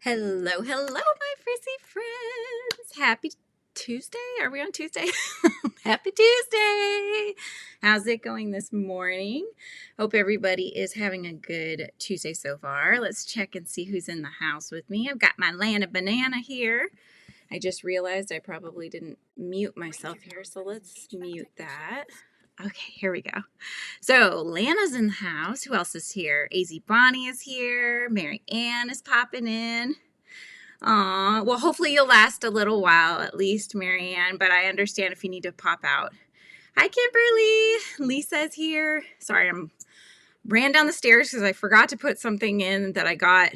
Hello, hello, my frizzy friends. Happy Tuesday. Are we on Tuesday? Happy Tuesday. How's it going this morning? Hope everybody is having a good Tuesday so far. Let's check and see who's in the house with me. I've got my Lana Banana here. I just realized I probably didn't mute myself here, so let's mute that. Okay, here we go. So Lana's in the house. Who else is here? AZ Bonnie is here. Mary Ann is popping in. Aw, well, hopefully you'll last a little while at least, Mary Ann, but I understand if you need to pop out. Hi, Kimberly. Lisa's here. Sorry, ran down the stairs because I forgot to put something in that I got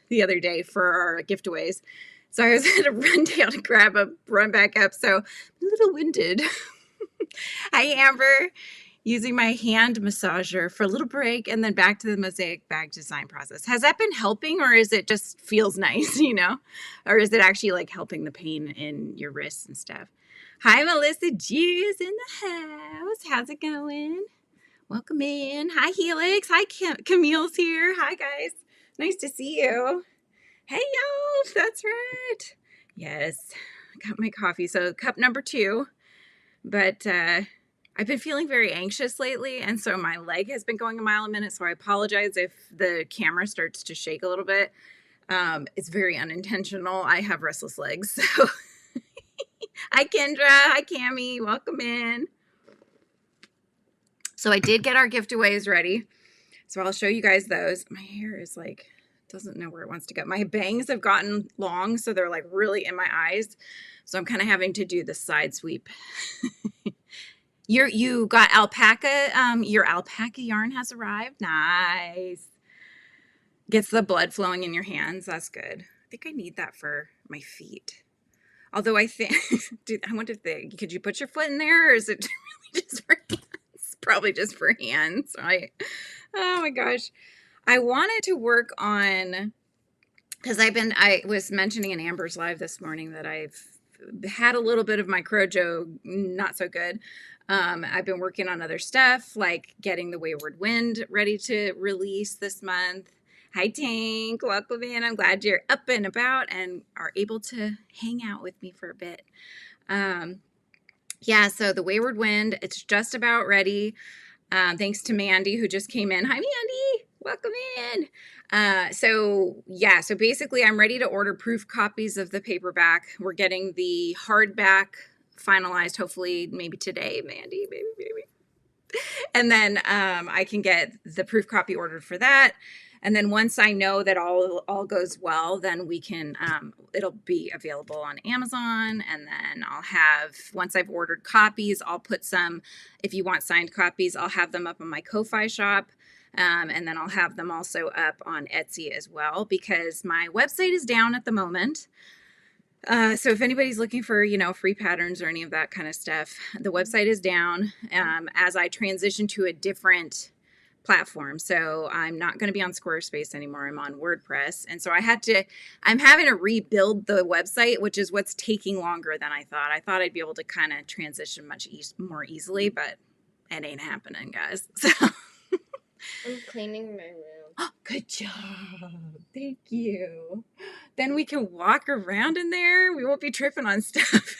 the other day for our giveaways. So I was going to run down and run back up. So I'm a little winded. Hi, Amber. Using my hand massager for a little break and then back to the mosaic bag design process. Has that been helping, or is it just feels nice, you know? Or is it actually like helping the pain in your wrists and stuff? Hi, Melissa G is in the house. How's it going? Welcome in. Hi, Helix. Hi, Camille's here. Hi, guys. Nice to see you. Hey, y'all. That's right. Yes, I got my coffee. So cup number 2. But I've been feeling very anxious lately, and so my leg has been going a mile a minute, so I apologize if the camera starts to shake a little bit. It's very unintentional. I have restless legs, so hi, Kendra. Hi, Cammie. Welcome in. So I did get our giveaways ready, so I'll show you guys those. My hair is like, doesn't know where it wants to go. My bangs have gotten long, so they're like really in my eyes, so I'm kind of having to do the side sweep. You got alpaca, your alpaca yarn has arrived. Nice. Gets the blood flowing in your hands. That's good. I think I need that for my feet. Although I think, dude, I wonder if could you put your foot in there, or is it really just for hands? Probably just for hands, right? Oh my gosh. I wanted to work on, because I was mentioning in Amber's live this morning that I've had a little bit of my Crojo not so good. I've been working on other stuff, like getting the Wayward Wind ready to release this month. Hi, Tank. Welcome in. I'm glad you're up and about and are able to hang out with me for a bit. Yeah, so the Wayward Wind, it's just about ready. Thanks to Mandy, who just came in. Hi, Mandy. Welcome in. So basically I'm ready to order proof copies of the paperback. We're getting the hardback finalized, hopefully maybe today, Mandy, maybe. And then I can get the proof copy ordered for that. And then once I know that all goes well, then we can, it'll be available on Amazon. And then once I've ordered copies, I'll put some, if you want signed copies, I'll have them up on my Ko-Fi shop. And then I'll have them also up on Etsy as well, because my website is down at the moment. So if anybody's looking for, free patterns or any of that kind of stuff, the website is down as I transition to a different platform. So I'm not going to be on Squarespace anymore. I'm on WordPress. And so I'm having to rebuild the website, which is what's taking longer than I thought. I thought I'd be able to kind of transition much more easily, but it ain't happening, guys. So I'm cleaning my room. Oh, good job. Thank you. Then we can walk around in there. We won't be tripping on stuff.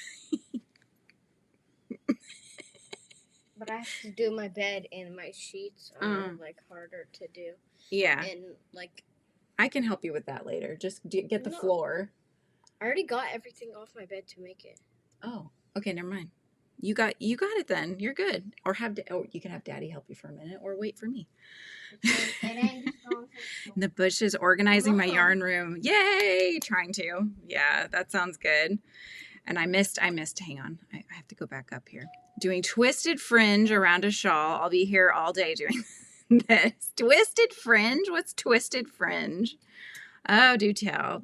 But I have to do my bed, and my sheets are harder to do. Yeah. And I can help you with that later. Just get the floor. I already got everything off my bed to make it. Oh, okay, never mind. You got it then. You're good. Or you can have Daddy help you for a minute, or wait for me. The bush is organizing my yarn room. Yay! Trying to. Yeah, that sounds good. And I missed. Hang on. I have to go back up here. Doing twisted fringe around a shawl. I'll be here all day doing this. Twisted fringe? What's twisted fringe? Oh, do tell.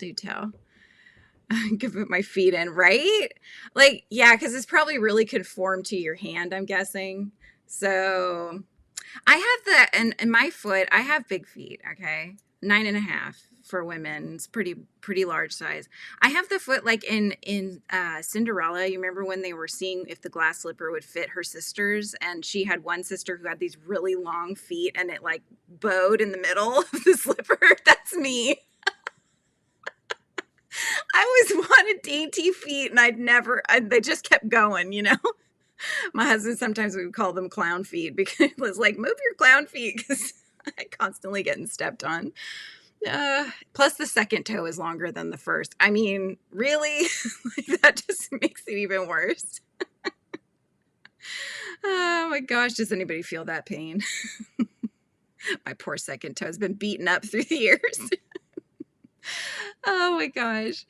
I can put my feet in, right? Because it's probably really conformed to your hand, I'm guessing. So I have in my foot, I have big feet, okay? 9.5 for women. It's pretty large size. I have the foot like in Cinderella. You remember when they were seeing if the glass slipper would fit her sisters, and she had one sister who had these really long feet and it like bowed in the middle of the slipper? That's me. dainty feet, and they just kept going, you know? My husband, sometimes we would call them clown feet because it was like, move your clown feet, because I constantly getting stepped on. Plus the second toe is longer than the first. I mean, really? Like, that just makes it even worse. Oh my gosh, does anybody feel that pain? My poor second toe has been beaten up through the years. Oh my gosh.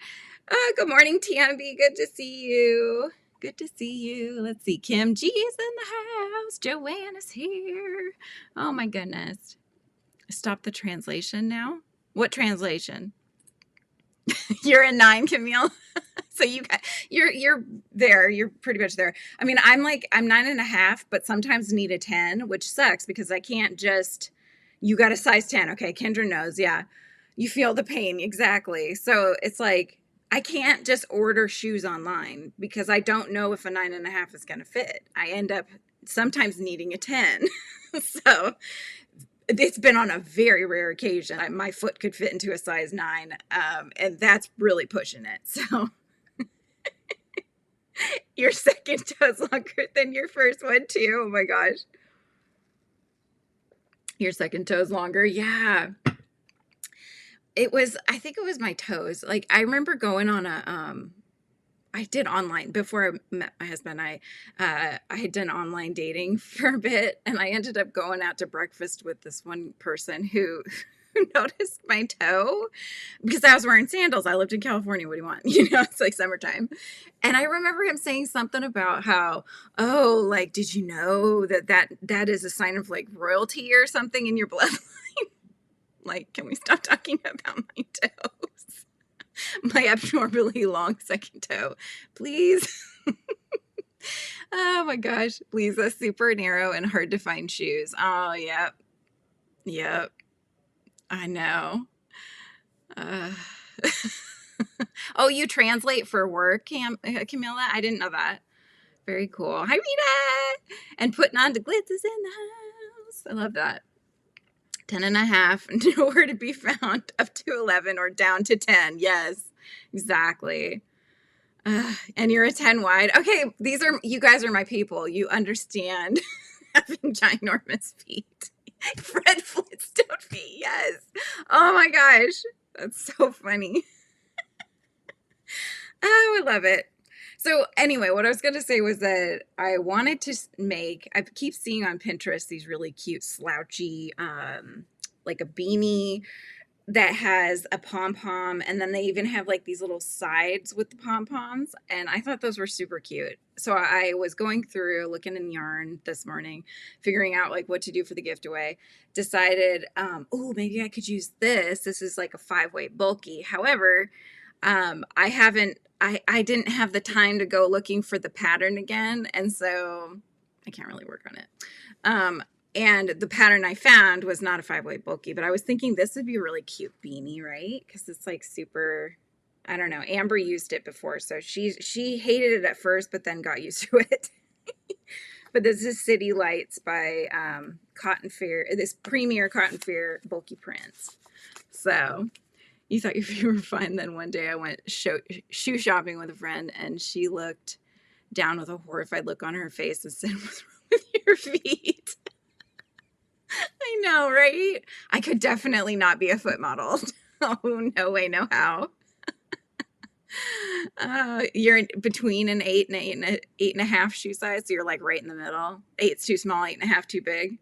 Good morning, Tamby. Good to see you. Good to see you. Let's see. Kim G is in the house. Joanna's here. Oh my goodness. Stop the translation now. What translation? You're in 9, Camille. So you're there. You're pretty much there. I mean, I'm 9.5, but sometimes need a 10, which sucks because I can't just. You got a size 10. Okay, Kendra knows. Yeah, you feel the pain exactly. So it's like I can't just order shoes online because I don't know if a 9.5 is going to fit. I end up sometimes needing a 10. So it's been on a very rare occasion. My foot could fit into a size 9, and that's really pushing it. So your second toe's longer than your first one too. Oh my gosh. Your second toe's longer. Yeah. I think it was my toes. Like, I remember going on I did online before I met my husband. I had done online dating for a bit, and I ended up going out to breakfast with this one person who noticed my toe because I was wearing sandals. I lived in California. What do you want? You know, it's like summertime. And I remember him saying something about how, oh, like, did you know that is a sign of like royalty or something in your bloodline? Like, can we stop talking about my toes? My abnormally long second toe, please. Oh my gosh, please. That's super narrow and hard to find shoes. Oh, yep. I know. Oh, you translate for work, Camilla? I didn't know that. Very cool. Hi, Rita. And putting on the glitz is in the house. I love that. 10.5, nowhere to be found, up to 11 or down to 10. Yes, exactly. And you're a 10 wide. Okay, you guys are my people. You understand having ginormous feet. Fred Flintstone feet, yes. Oh my gosh, that's so funny. Oh, I love it. So anyway, what I was going to say was that I wanted to I keep seeing on Pinterest these really cute slouchy, like a beanie that has a pom-pom, and then they even have like these little sides with the pom-poms, and I thought those were super cute. So I was going through looking in yarn this morning, figuring out like what to do for the gift away, decided, oh, maybe I could use this is like a 5-weight bulky. However, I didn't have the time to go looking for the pattern again, and so I can't really work on it. And the pattern I found was not a 5-weight bulky, but I was thinking this would be a really cute beanie, right? Because it's like super, I don't know. Amber used it before, so she hated it at first, but then got used to it. But this is City Lights by Cotton Fair, this premier Cotton Fair bulky prints. So you thought your feet were fine. Then one day I went shoe shopping with a friend, and she looked down with a horrified look on her face and said, "What's wrong with your feet?" I know, right? I could definitely not be a foot model. Oh, no way, no how. You're between an 8 and 8.5 shoe size, so you're like right in the middle. 8's too small, 8.5 too big.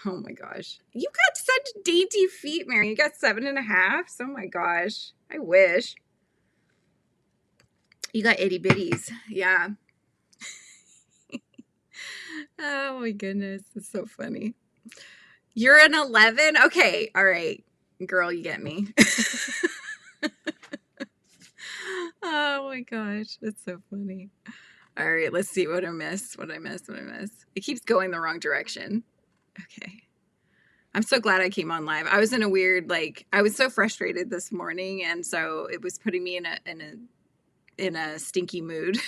Oh my gosh. You got such dainty feet, Mary. You got 7.5. Oh my gosh. I wish. You got itty bitties. Yeah. Oh my goodness. It's so funny. You're an 11? Okay. All right. Girl, you get me. Oh my gosh. That's so funny. All right. Let's see what I miss. What I miss. It keeps going the wrong direction. Okay. I'm so glad I came on live. I was in a weird, I was so frustrated this morning, and so it was putting me in a stinky mood.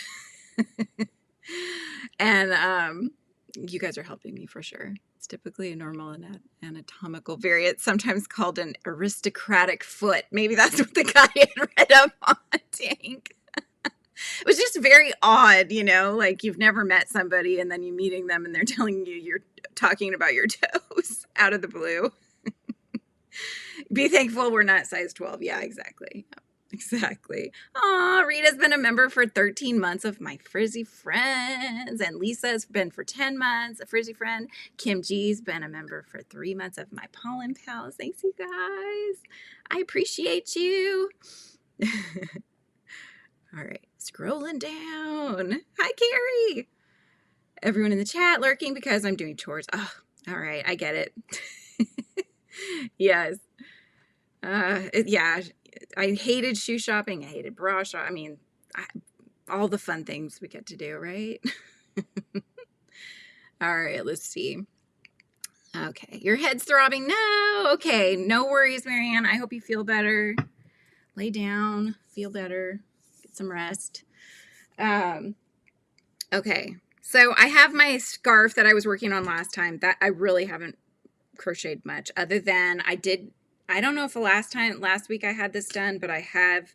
And you guys are helping me for sure. It's typically a normal anatomical variant, sometimes called an aristocratic foot. Maybe that's what the guy had read up on. Dang. It was just very odd, you know, like you've never met somebody and then you're meeting them and they're telling you you're talking about your toes out of the blue. Be thankful we're not size 12. Yeah, exactly. Exactly. Aw, Rita's been a member for 13 months of my Frizzy Friends. And Lisa's been for 10 months, a Frizzy Friend. Kim G's been a member for 3 months of my Pollen Pals. Thanks, you guys. I appreciate you. All right, scrolling down. Hi, Carrie. Everyone in the chat lurking because I'm doing chores. Oh, all right, I get it. Yes. Yeah, I hated shoe shopping. I hated bra shop. I mean, all the fun things we get to do, right? All right, let's see. Okay, your head's throbbing. No, okay, no worries, Marianne. I hope you feel better. Lay down, feel better, get some rest. Okay, so I have my scarf that I was working on last time. That I really haven't crocheted much, other than I don't know if last week I had this done, but I have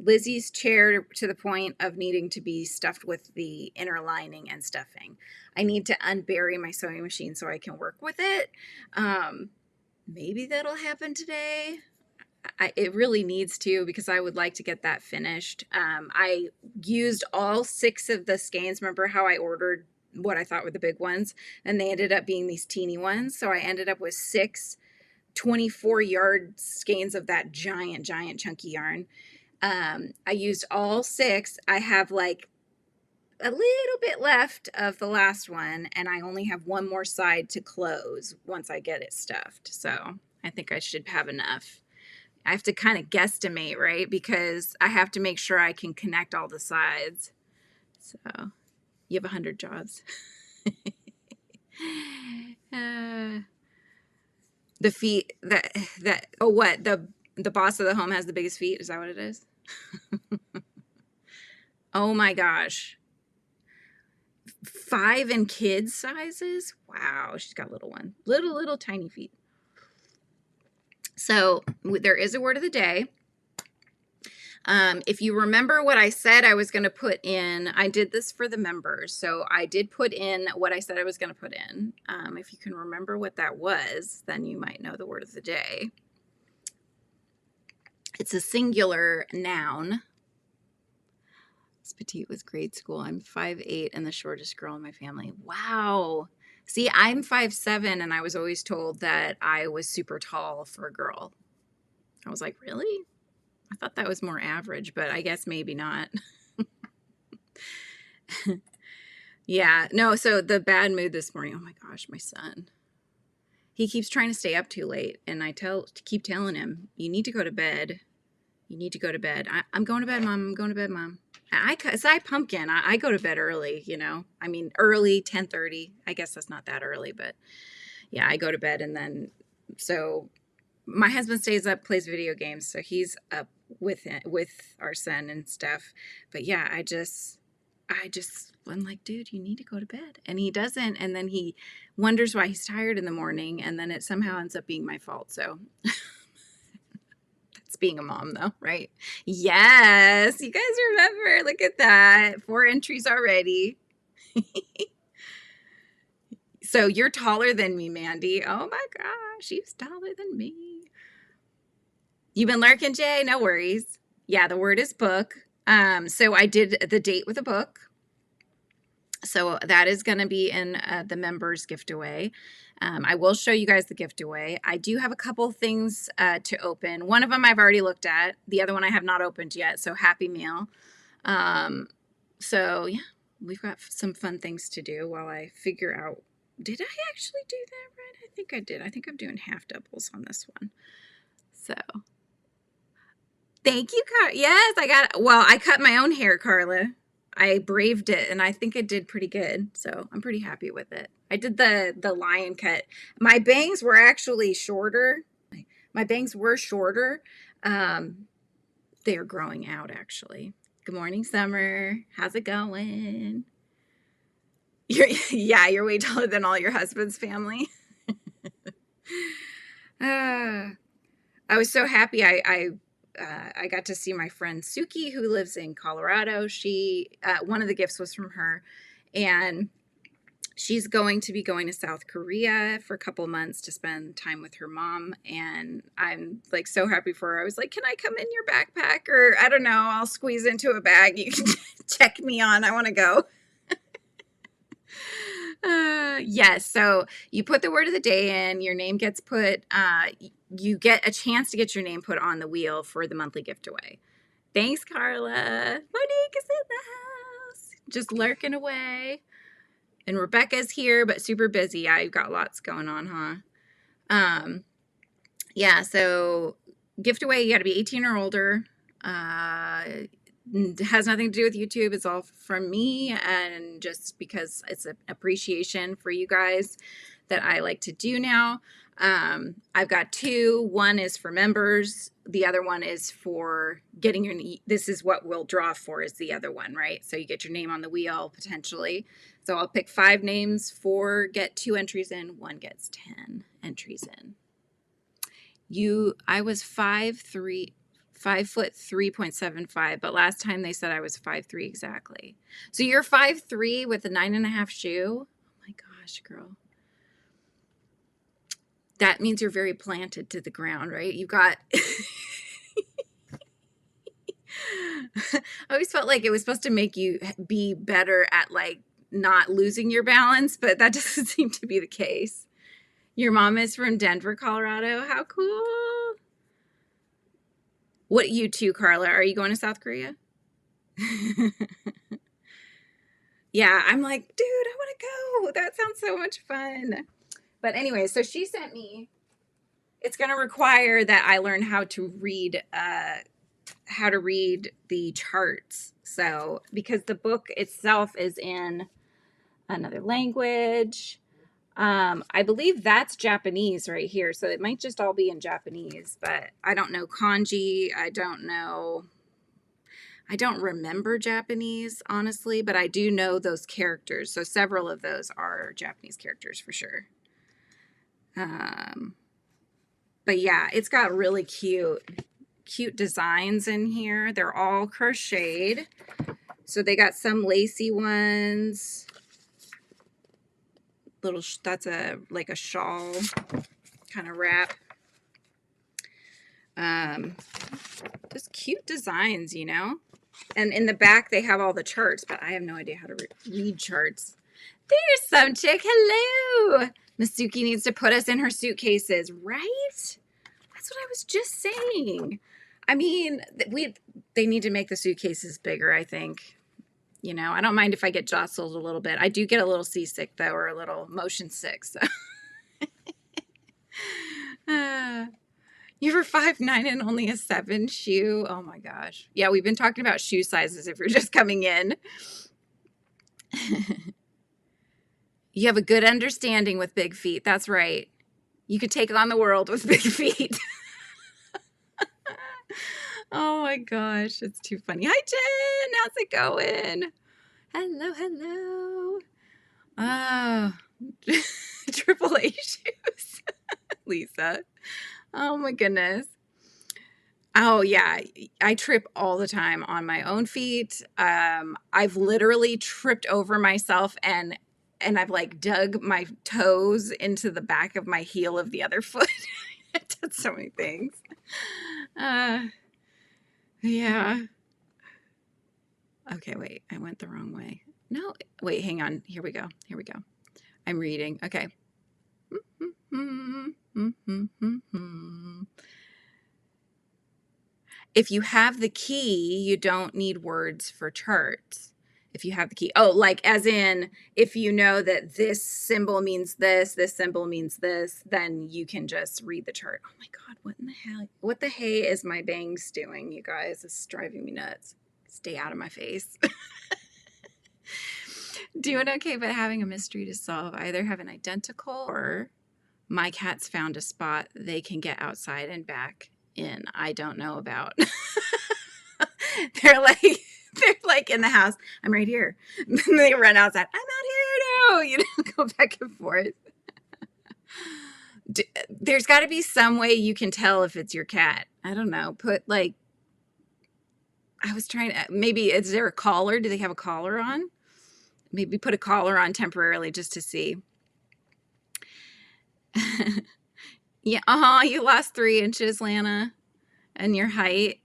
Lizzie's chair to the point of needing to be stuffed with the inner lining and stuffing. I need to unbury my sewing machine so I can work with it. Maybe that'll happen today. It really needs to, because I would like to get that finished. I used all 6 of the skeins. Remember how I ordered what I thought were the big ones, and they ended up being these teeny ones. So I ended up with 6 24-yard skeins of that giant chunky yarn. I used all 6. I have like a little bit left of the last one, and I only have one more side to close once I get it stuffed. So I think I should have enough. I have to kind of guesstimate, right? Because I have to make sure I can connect all the sides. So you have 100 jobs. The feet the boss of the home has the biggest feet. Is that what it is? Oh my gosh. 5 in kids sizes. Wow. She's got little one, little tiny feet. So there is a word of the day. If you remember what I said I was going to put in, I did this for the members. So I did put in what I said I was going to put in. If you can remember what that was, then you might know the word of the day. It's a singular noun. Miss Petite was grade school. I'm 5'8" and the shortest girl in my family. Wow. See, I'm 5'7", and I was always told that I was super tall for a girl. I was like, really? I thought that was more average, but I guess maybe not. Yeah, no, so the bad mood this morning. Oh my gosh, my son. He keeps trying to stay up too late, and I keep telling him, you need to go to bed. You need to go to bed. I'm going to bed, Mom. I'm going to bed, Mom. I pumpkin. I go to bed early, you know. I mean, early, 10:30. I guess that's not that early, but yeah, I go to bed, and then so my husband stays up, plays video games, so he's up with our son and stuff. But yeah, I'm like, dude, you need to go to bed, and he doesn't, and then he wonders why he's tired in the morning, and then it somehow ends up being my fault. So that's being a mom, though, right? Yes, you guys remember. Look at that, 4 entries already. So you're taller than me, Mandy. Oh my gosh, she's taller than me. You've been lurking, Jay? No worries. Yeah, the word is book. So I did the date with a book. So that is going to be in the members gift away. I will show you guys the gift away. I do have a couple things to open. One of them I've already looked at. The other one I have not opened yet. So happy meal. So yeah, we've got some fun things to do while I figure out. Did I actually do that right? I think I did. I think I'm doing half doubles on this one. So thank you, Carla. Yes, I cut my own hair, Carla. I braved it, and I think it did pretty good. So I'm pretty happy with it. I did the lion cut. My bangs were actually shorter. My bangs were shorter. They're growing out, actually. Good morning, Summer. How's it going? You're way taller than all your husband's family. I was so happy. I I got to see my friend Suki, who lives in Colorado. She, one of the gifts was from her, and she's going to be going to South Korea for a couple months to spend time with her mom. And I'm like so happy for her. I was like, can I come in your backpack? Or I don't know, I'll squeeze into a bag. You can check me on. I want to go. Yes. So you put the word of the day in, your name gets put, you get a chance to get your name put on the wheel for the monthly gift away. Thanks, Carla. Monique is in the house, just lurking away. And Rebecca's here, but super busy. I've got lots going on, huh? Yeah, so gift away, you got to be 18 or older. It has nothing to do with YouTube. It's all from me, and just because it's an appreciation for you guys that I like to do now. I've got two. One is for members. The other one is for getting your, this is what we'll draw for, is the other one, right? So you get your name on the wheel potentially. So I'll pick 5 names, 4 get 2 entries in, 1 gets 10 entries in. I was 5'3", 5'3.75", but last time they said I was 5'3" exactly. So you're 5'3" with a 9.5 shoe. Oh my gosh, girl. That means you're very planted to the ground, right? You got. I always felt like it was supposed to make you be better at like not losing your balance, but that doesn't seem to be the case. Your mom is from Denver, Colorado. How cool. What, you too, Carla? Are you going to South Korea? Yeah, I'm like, dude, I want to go. That sounds so much fun. But anyway, so she sent me, it's going to require that I learn how to read the charts. So, because the book itself is in another language. I believe that's Japanese right here. So it might just all be in Japanese, but I don't know kanji. I don't remember Japanese, honestly, but I do know those characters. So several of those are Japanese characters for sure. But yeah, it's got really cute designs in here. They're all crocheted. So they got some lacy ones. That's like a shawl kind of wrap. Just cute designs, you know? And in the back, they have all the charts, but I have no idea how to read charts. There's some chick. Hello. Masuki needs to put us in her suitcases, right? That's what I was just saying. I mean, they need to make the suitcases bigger, I think. You know, I don't mind if I get jostled a little bit. I do get a little seasick, though, or a little motion sick. So. You were 5'9" and only a 7 shoe. Oh, my gosh. Yeah, we've been talking about shoe sizes if you're just coming in. You have a good understanding with big feet. That's right. You could take on the world with big feet. Oh my gosh, it's too funny. Hi, Jen. How's it going? Hello. Oh, AAA shoes. Lisa. Oh my goodness. Oh yeah, I trip all the time on my own feet. I've literally tripped over myself and I've like dug my toes into the back of my heel of the other foot. I've done so many things. Yeah. Okay, wait, I went the wrong way. No, wait, hang on. Here we go. I'm reading. Okay. If you have the key, you don't need words for charts. If you have the key. Oh, like as in, if you know that this symbol means this symbol means this, then you can just read the chart. Oh my God, what in the hell? What the hey is my bangs doing, you guys? This is driving me nuts. Stay out of my face. Doing okay, but having a mystery to solve. I either have an identical or my cats found a spot they can get outside and back in. I don't know about. They're like in the house. I'm right here. And they run outside. I'm out here now. You know, go back and forth. There's got to be some way you can tell if it's your cat. I don't know. Put like I was trying to, maybe, is there a collar? Do they have a collar on? Maybe put a collar on temporarily just to see. Yeah, you lost 3 inches, Lana, and your height.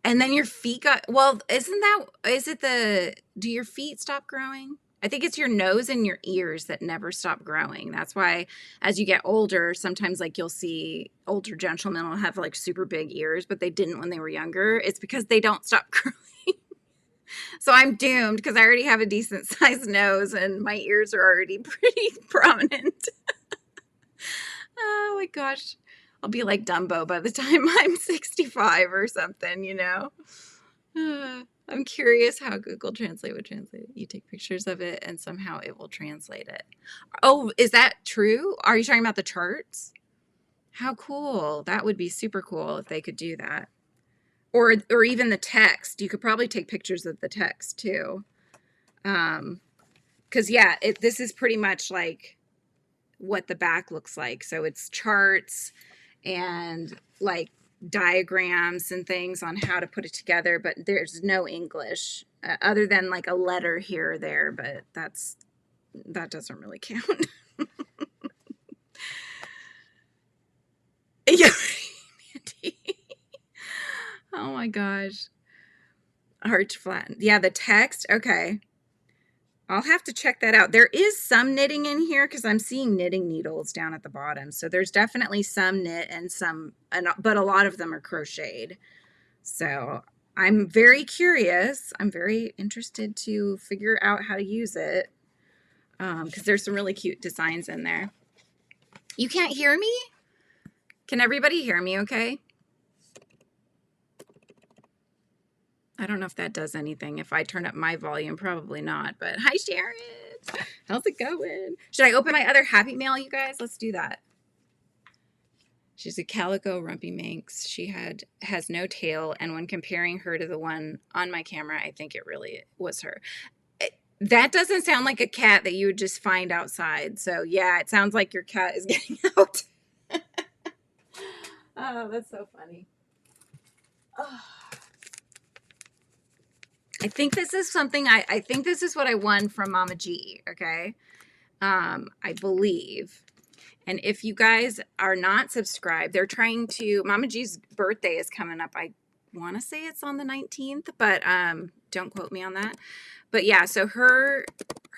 And then your feet got, well, do your feet stop growing? I think it's your nose and your ears that never stop growing. That's why as you get older, sometimes like you'll see older gentlemen will have like super big ears, but they didn't when they were younger. It's because they don't stop growing. So I'm doomed because I already have a decent sized nose and my ears are already pretty prominent. Oh my gosh. I'll be like Dumbo by the time I'm 65 or something, you know? I'm curious how Google Translate would translate it. You take pictures of it and somehow it will translate it. Oh, is that true? Are you talking about the charts? How cool. That would be super cool if they could do that. Or even the text. You could probably take pictures of the text too. Because yeah, this is pretty much like what the back looks like. So it's charts and like diagrams and things on how to put it together, but there's no English other than like a letter here or there, but that doesn't really count. Yeah. Oh my gosh. Arch flattened. Yeah, the text. Okay. I'll have to check that out. There is some knitting in here because I'm seeing knitting needles down at the bottom. So there's definitely some knit and but a lot of them are crocheted. So I'm very curious. I'm very interested to figure out how to use it because there's some really cute designs in there. You can't hear me? Can everybody hear me okay? I don't know if that does anything. If I turn up my volume, probably not. But hi, Sharon. How's it going? Should I open my other Happy Mail, you guys? Let's do that. She's a calico rumpy minx. She has no tail, and when comparing her to the one on my camera, I think it really was her. That doesn't sound like a cat that you would just find outside. So yeah, it sounds like your cat is getting out. Oh, that's so funny. Oh. I think this is something I think this is what I won from Mama G, okay? I believe. And if you guys are not subscribed, they're trying to, Mama G's birthday is coming up. I want to say it's on the 19th, but don't quote me on that. But yeah, so her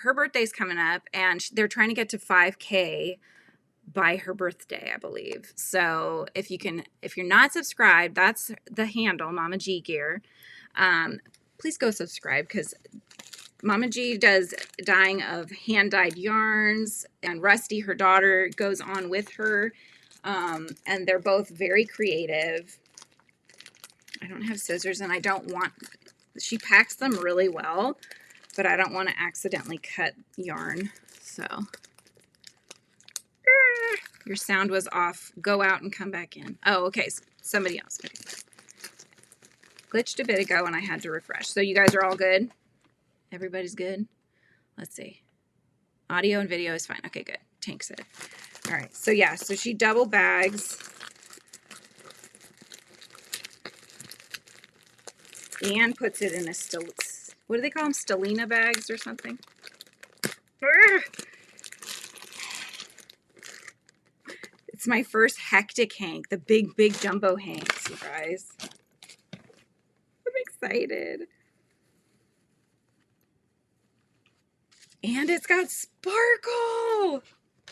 birthday's coming up and they're trying to get to 5K by her birthday, I believe. So if you're not subscribed, that's the handle, Mama G Gear. Please go subscribe because Mama G does dyeing of hand-dyed yarns, and Rusty, her daughter, goes on with her, and they're both very creative. I don't have scissors, and she packs them really well, but I don't want to accidentally cut yarn, so. Your sound was off. Go out and come back in. Oh, okay, somebody else. Okay. Glitched a bit ago and I had to refresh. So you guys are all good? Everybody's good? Let's see. Audio and video is fine. Okay, good. Tank said. All right. So yeah, so she double bags. And puts it in a what do they call them? Stellina bags or something? It's my first hectic hank. The big jumbo hanks, you guys. Excited. And it's got sparkle.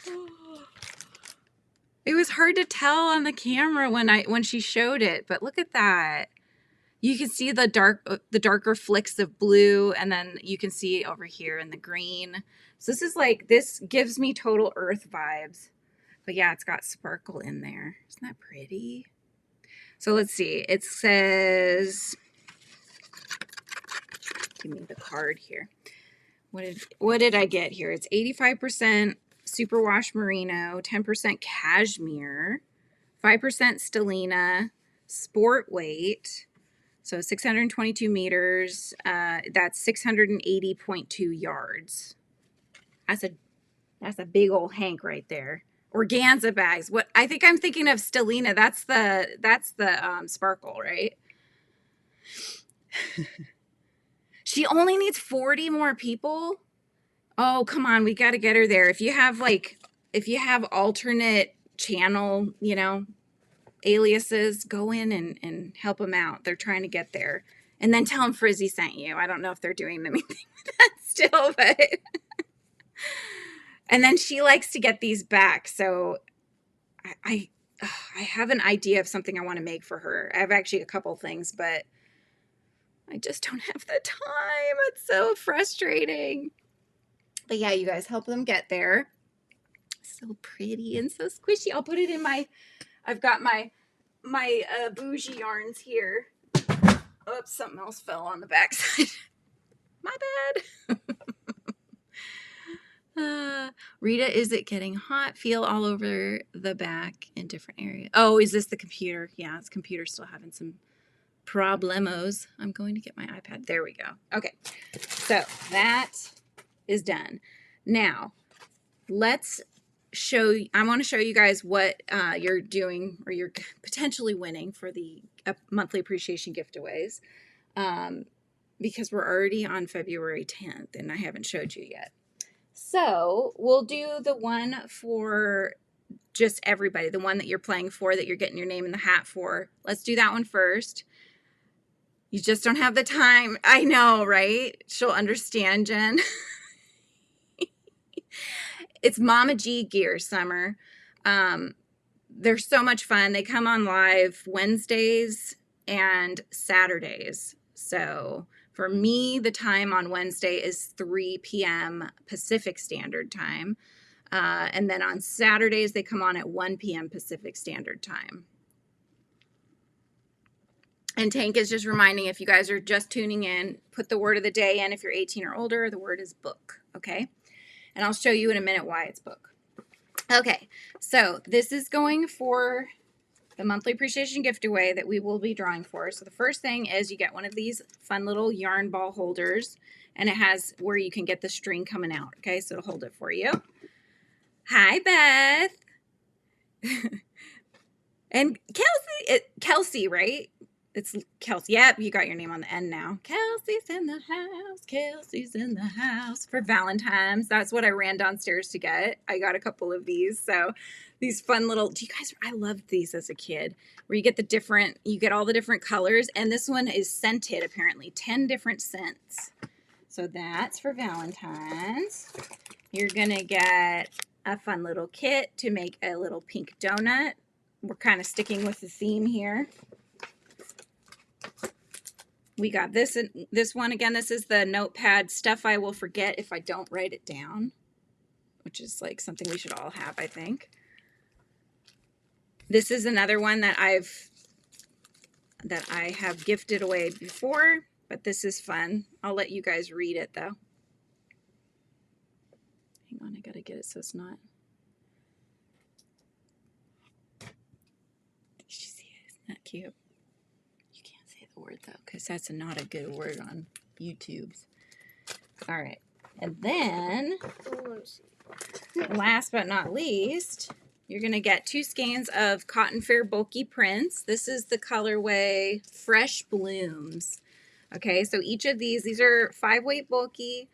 Oh. It was hard to tell on the camera when she showed it, but look at that. You can see the darker flicks of blue, and then you can see over here in the green. So this gives me total earth vibes. But yeah, it's got sparkle in there. Isn't that pretty? So let's see. It says, give me the card here. What did I get here? It's 85% superwash merino, 10% cashmere, 5% stellina, sport weight. So 622 meters. That's 680.2 yards. That's a big old hank right there. Organza bags. What I think I'm thinking of stellina. That's the sparkle, right? She only needs 40 more people. Oh, come on. We got to get her there. If you have alternate channel, you know, aliases, go in and help them out. They're trying to get there. And then tell them Frizzy sent you. I don't know if they're doing anything with that still, but. And then she likes to get these back. So I have an idea of something I want to make for her. I have actually a couple things, but I just don't have the time. It's so frustrating. But yeah, you guys help them get there. So pretty and so squishy. I'll put it in I've got my bougie yarns here. Oops, something else fell on the backside. My bad. Rita, is it getting hot? Feel all over the back in different areas. Oh, is this the computer? Yeah, it's computer still having some problemos. I'm going to get my iPad. There we go. Okay, so that is done. Now, let's show you, I want to show you guys what you're doing or you're potentially winning for the monthly appreciation giveaways, because we're already on February 10th and I haven't showed you yet. So we'll do the one for just everybody, the one that you're playing for, that you're getting your name in the hat for. Let's do that one first. You just don't have the time. I know, right? She'll understand, Jen. It's Mama G Gear Summer. They're so much fun. They come on live Wednesdays and Saturdays. So for me, the time on Wednesday is 3 p.m. Pacific Standard Time. And then on Saturdays, they come on at 1 p.m. Pacific Standard Time. And Tank is just reminding, if you guys are just tuning in, put the word of the day in. If you're 18 or older, the word is book, okay? And I'll show you in a minute why it's book. Okay, so this is going for the monthly appreciation giveaway that we will be drawing for. So the first thing is you get one of these fun little yarn ball holders, and it has where you can get the string coming out, okay? So it'll hold it for you. Hi, Beth. And Kelsey, right? It's Kelsey. Yep, you got your name on the end now. Kelsey's in the house. Kelsey's in the house for Valentine's. That's what I ran downstairs to get. I got a couple of these. So these fun little, I loved these as a kid, where you get all the different colors. And this one is scented, apparently, 10 different scents. So that's for Valentine's. You're going to get a fun little kit to make a little pink donut. We're kind of sticking with the theme here. We got this one again. This is the notepad, stuff I will forget if I don't write it down, which is like something we should all have, I think. This is another one that I have gifted away before, but this is fun. I'll let you guys read it though. Hang on, I gotta get it so it's not. Did you see it? Isn't that cute? Word though, because that's not a good word on YouTube. All right, and then last but not least, you're gonna get 2 skeins of Cotton Fair bulky prints. This is the colorway Fresh Blooms. Okay, so each of these are 5-weight bulky.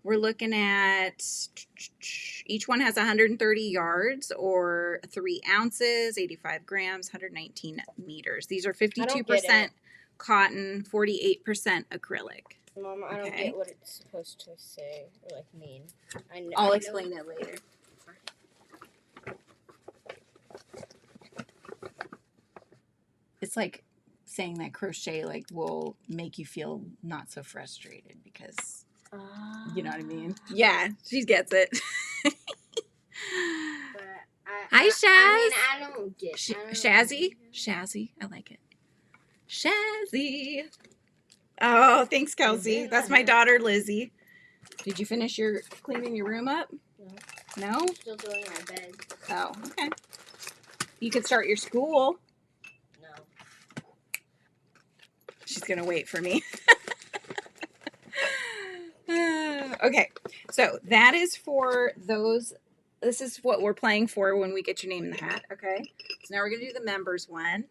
We're looking at, each one has 130 yards or 3 ounces, 85 grams, 119 meters. These are 52% cotton, 48% acrylic. Mom, I don't get what it's supposed to say or like mean. I'll explain it later. It's like saying that crochet like will make you feel not so frustrated because you know what I mean? Yeah, she gets it. Hi, Shaz. I don't get Shazzy? Shazzy. I like it. Shazzy. Oh, thanks, Kelsey. That's my daughter, Lizzie. Did you finish cleaning your room up? No. No? I'm still doing my bed. Oh, okay. You could start your school. No. She's going to wait for me. Okay, so that is for those. This is what we're playing for when we get your name in the hat, okay? So now we're going to do the members one.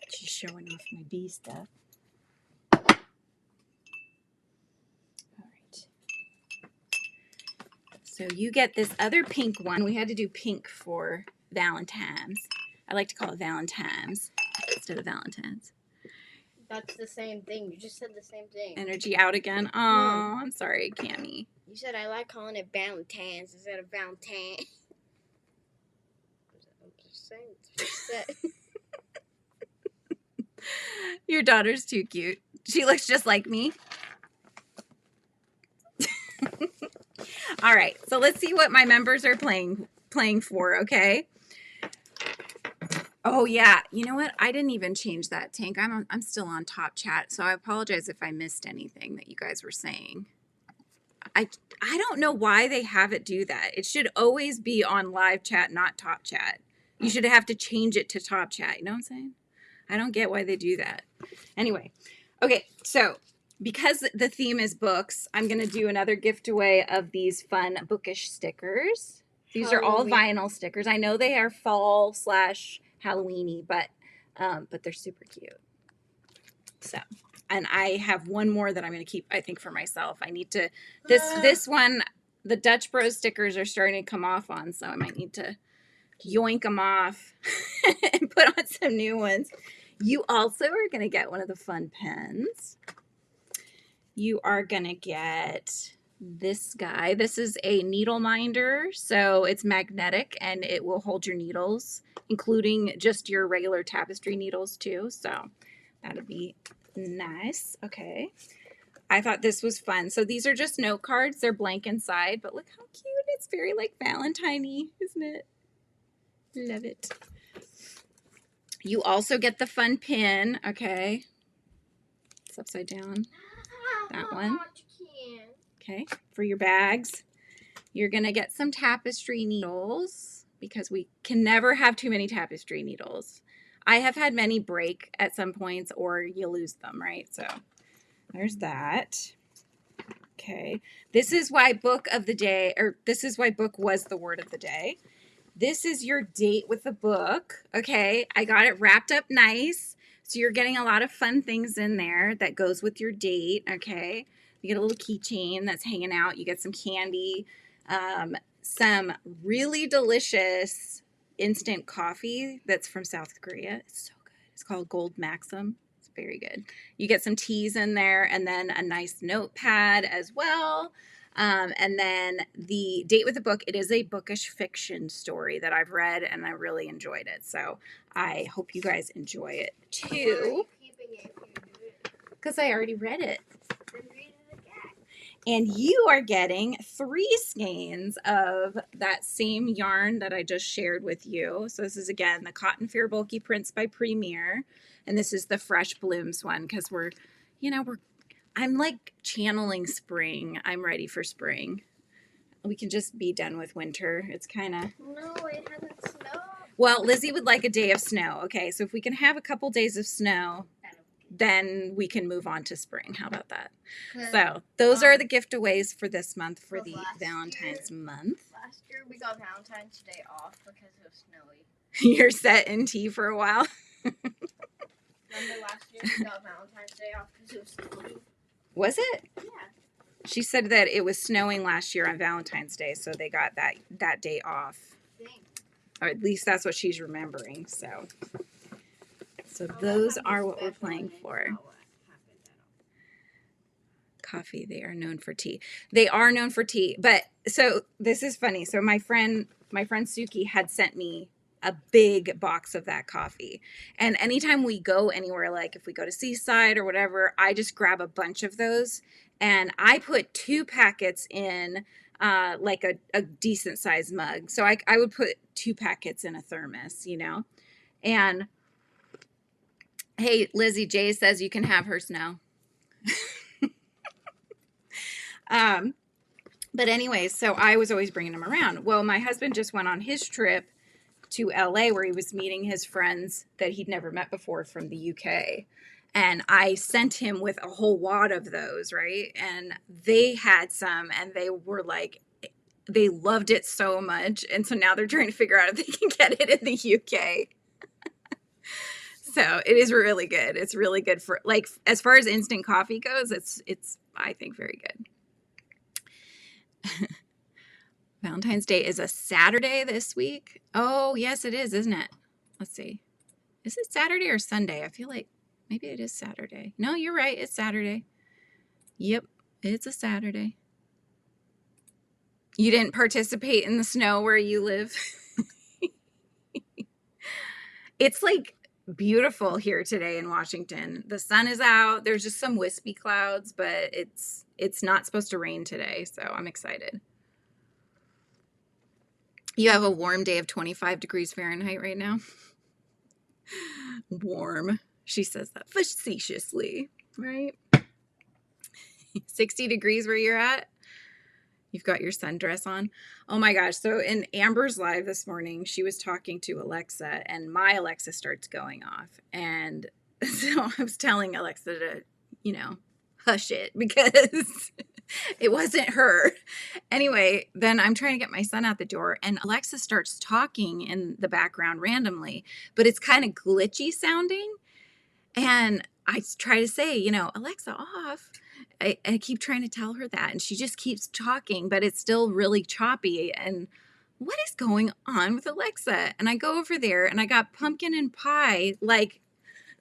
She's showing off my bee stuff. So you get this other pink one. We had to do pink for Valentine's. I like to call it Valentine's instead of Valentine's. That's the same thing. You just said the same thing. Energy out again. Oh, no. I'm sorry, Cammie. You said I like calling it Valentine's instead of Valentine. I'm just saying. It's just Your daughter's too cute. She looks just like me. All right, so let's see what my members are playing for, okay? Oh yeah, you know what? I didn't even change that, Tank. I'm still on top chat, so I apologize if I missed anything that you guys were saying. I don't know why they have it do that. It should always be on live chat, not top chat. You should have to change it to top chat. You know what I'm saying? I don't get why they do that. Anyway, okay, so because the theme is books, I'm going to do another gift away of these fun bookish stickers. These are all vinyl stickers. I know they are fall / Halloweeny, but they're super cute. So, and I have one more that I'm going to keep, I think, for myself. I need to, this one, the Dutch Bros stickers are starting to come off on, so I might need to yoink them off and put on some new ones. You also are going to get one of the fun pens. You are going to get this guy. This is a needle minder, so it's magnetic and it will hold your needles, including just your regular tapestry needles too. So that'll be nice. Okay. I thought this was fun. So these are just note cards. They're blank inside, but look how cute. It's very like Valentine-y, isn't it? Love it. You also get the fun pin. Okay. It's upside down. That one. Okay. For your bags. You're going to get some tapestry needles because we can never have too many tapestry needles. I have had many break at some points or you lose them, right? So there's that. Okay. This is why book of the day, or this is why book was the word of the day. This is your date with the book. Okay. I got it wrapped up nice. So you're getting a lot of fun things in there that goes with your date. Okay. You get a little keychain that's hanging out. You get some candy, some really delicious instant coffee that's from South Korea. It's so good. It's called Gold Maxim. It's very good. You get some teas in there and then a nice notepad as well. And then the date with the book, it is a bookish fiction story that I've read and I really enjoyed it. So I hope you guys enjoy it too. Why are you keeping it if you do it? Because I already read it. Then read it again. And you are getting 3 skeins of that same yarn that I just shared with you. So this is, again, the Cotton Fair Bulky Prints by Premier. And this is the Fresh Blooms one because I'm like channeling spring. I'm ready for spring. We can just be done with winter. It's kind of... No, it hasn't snowed. Well, Lizzie would like a day of snow. Okay, so if we can have a couple days of snow, then we can move on to spring. How about that? So those are the gift-aways for this month, for the Valentine's month. Last year we got Valentine's Day off because it was snowy. You're set in tea for a while. Remember last year we got Valentine's Day off because it was snowy? Was it? Yeah. She said that it was snowing last year on Valentine's Day, so they got that day off. Or at least that's what she's remembering. So those are what we're playing for. Coffee, they are known for tea. They are known for tea. But so this is funny. So my friend Suki had sent me a big box of that coffee. And anytime we go anywhere, like if we go to Seaside or whatever, I just grab a bunch of those and I put 2 packets in like a decent sized mug. So I would put 2 packets in a thermos, and hey, Lizzie J says you can have hers now. But anyways, so I was always bringing them around. Well, my husband just went on his trip to LA where he was meeting his friends that he'd never met before from the UK. And I sent him with a whole wad of those, right? And they had some and they were like, they loved it so much. And so now they're trying to figure out if they can get it in the UK. So it is really good. It's really good for, like, as far as instant coffee goes, it's I think very good. Valentine's Day is a Saturday this week. Oh, yes, it is, isn't it? Let's see. Is it Saturday or Sunday? I feel like maybe it is Saturday. No, you're right. It's Saturday. Yep, it's a Saturday. You didn't participate in the snow where you live? It's like beautiful here today in Washington. The sun is out. There's just some wispy clouds, but it's not supposed to rain today, so I'm excited. You have a warm day of 25 degrees Fahrenheit right now. Warm. She says that facetiously, right? 60 degrees where you're at. You've got your sundress on. Oh my gosh. So in Amber's live this morning, she was talking to Alexa and my Alexa starts going off. And so I was telling Alexa to, you know, hush it because it wasn't her. Anyway, then I'm trying to get my son out the door and Alexa starts talking in the background randomly, but it's kind of glitchy sounding. And I try to say, you know, Alexa off. I keep trying to tell her that, and she just keeps talking, but it's still really choppy. And what is going on with Alexa? And I go over there, and I got pumpkin and pie, like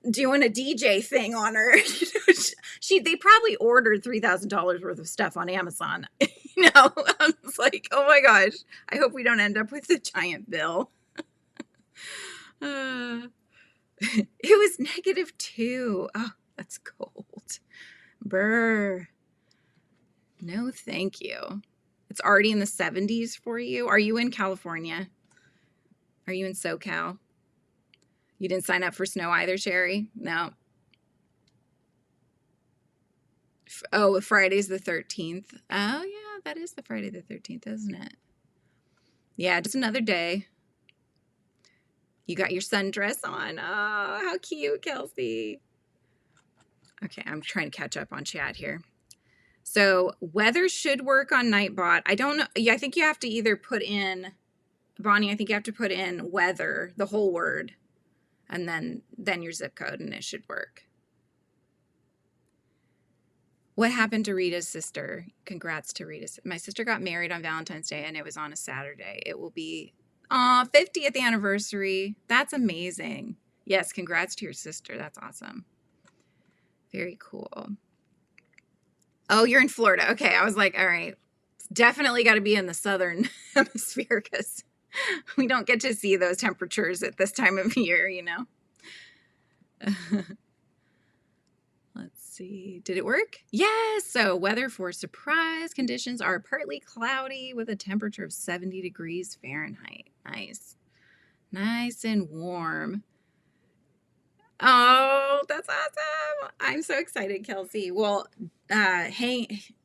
doing a DJ thing on her. They probably ordered $3,000 worth of stuff on Amazon. You know, I was like, oh my gosh, I hope we don't end up with a giant bill. It was -2. Oh, that's cold. Brr. No, thank you. It's already in the 70s for you. Are you in California? Are you in SoCal? You didn't sign up for snow either, Sherry? No. Oh, Friday's the 13th. Oh, yeah, that is the Friday the 13th, isn't it? Yeah, just another day. You got your sundress on. Oh, how cute, Kelsey. Okay, I'm trying to catch up on chat here. So weather should work on Nightbot. I don't know. Yeah, I think you have to either put in, Bonnie, I think you have to put in weather, the whole word, and then your zip code, and it should work. What happened to Rita's sister? Congrats to Rita's. My sister got married on Valentine's Day, and it was on a Saturday. It will be 50th anniversary. That's amazing. Yes, congrats to your sister. That's awesome. Very cool. Oh, you're in Florida. Okay, I was like, all right, definitely got to be in the southern hemisphere because we don't get to see those temperatures at this time of year, you know. Let's see. Did it work? Yes. So weather for surprise conditions are partly cloudy with a temperature of 70 degrees Fahrenheit. Nice. Nice and warm. Oh, that's awesome. I'm so excited, Kelsey. Well,